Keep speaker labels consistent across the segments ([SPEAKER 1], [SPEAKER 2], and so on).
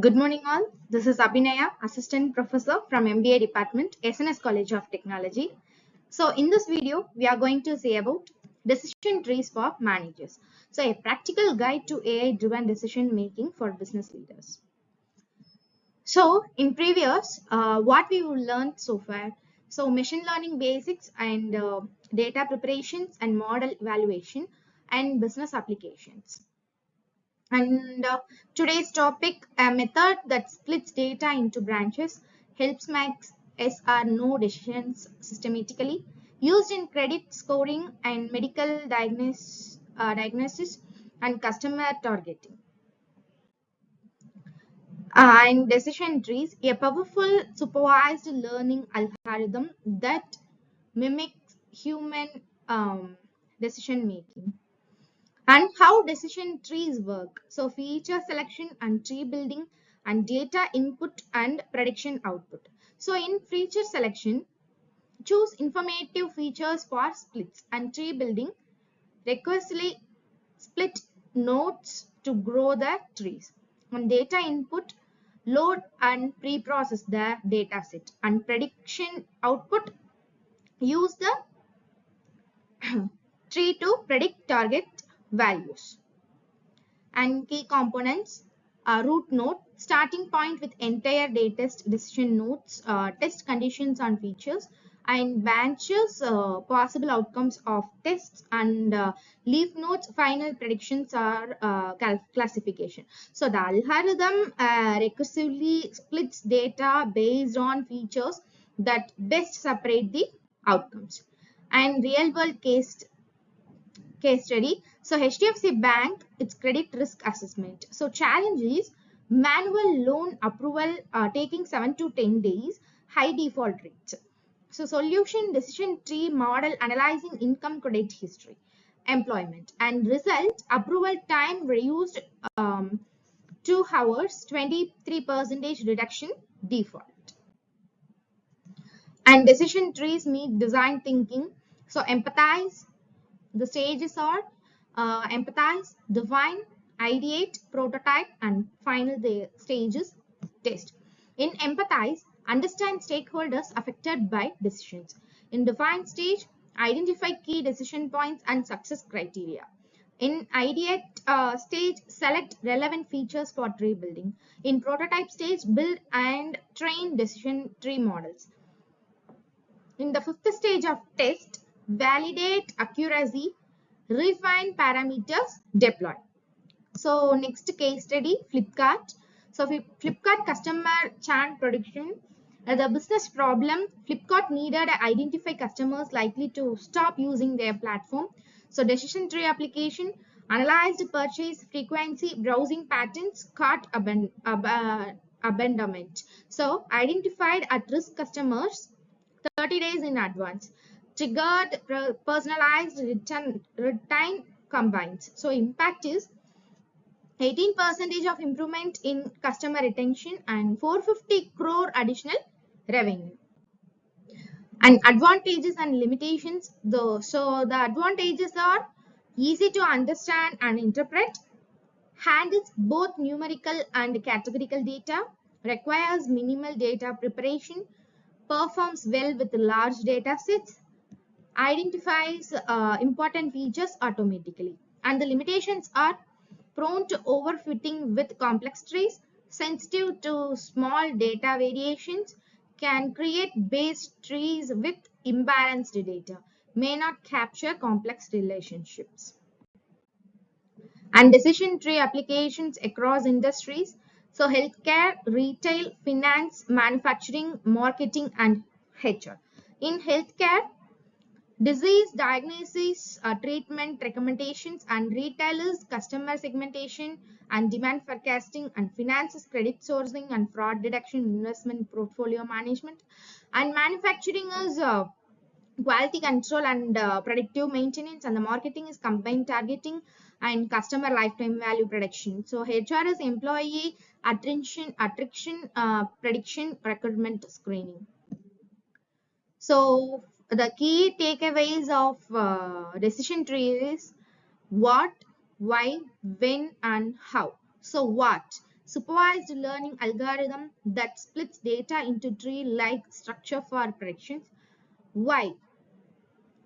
[SPEAKER 1] Good morning all. This is Abhinaya, Assistant Professor from MBA Department, SNS College of Technology. So in this video, we are going to say about decision trees for managers. So a practical guide to AI-driven decision making for business leaders. So in previous, what we will learn so far, so machine learning basics and data preparations and model evaluation and business applications. And today's topic, a method that splits data into branches, helps make yes or no decisions systematically, used in credit scoring and medical diagnosis and customer targeting. And decision trees, a powerful supervised learning algorithm that mimics human decision making. And how decision trees work. So feature selection and tree building and data input and prediction output. So in feature selection, choose informative features for splits and tree building. Recursively split nodes to grow the trees. On data input, load and pre-process the data set. And prediction output, use the tree to predict target values. And key components, root node, starting point with entire data decision nodes, test conditions on features, and branches, possible outcomes of tests, and leaf nodes, final predictions or classification. So the algorithm recursively splits data based on features that best separate the outcomes. And real world case study. So HDFC Bank, its credit risk assessment. So challenge is manual loan approval taking 7 to 10 days, high default rates. So solution decision tree model analyzing income credit history, employment, and result approval time reduced 2 hours, 23% reduction default. And decision trees meet design thinking. So empathize. The stages are empathize, define, ideate, prototype, and final the stages test. In empathize, understand stakeholders affected by decisions. In define stage, identify key decision points and success criteria. In ideate stage, select relevant features for tree building. In prototype stage, build and train decision tree models. In the fifth stage of test, validate accuracy, refine parameters, deploy. So next case study, Flipkart. So Flipkart customer churn prediction. The business problem, Flipkart needed to identify customers likely to stop using their platform. So decision tree application, analyzed purchase frequency, browsing patterns, cart abandonment. So identified at-risk customers 30 days in advance. Triggered personalized return combines. So impact is 18% of improvement in customer retention and 450 crore additional revenue. And advantages and limitations. So the advantages are easy to understand and interpret, handles both numerical and categorical data, requires minimal data preparation, performs well with large data sets, identifies important features automatically. And the limitations are prone to overfitting with complex trees, sensitive to small data variations, can create base trees with imbalanced data, may not capture complex relationships. And decision tree applications across industries. So healthcare, retail, finance, manufacturing, marketing, and HR. In healthcare, disease diagnosis, treatment recommendations, and retailers, customer segmentation and demand forecasting, and finances, credit sourcing and fraud detection, investment portfolio management. And manufacturing is quality control and predictive maintenance, and the marketing is combined targeting and customer lifetime value prediction. So HR is employee attrition prediction, recruitment screening. So the key takeaways of decision tree is what, why, when, and how. So what? supervised learning algorithm that splits data into tree-like structure for predictions. Why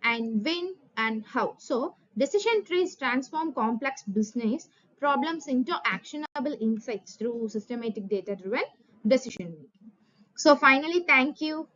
[SPEAKER 1] and when and how. So, decision trees transform complex business problems into actionable insights through systematic data driven decision making. So, finally, thank you.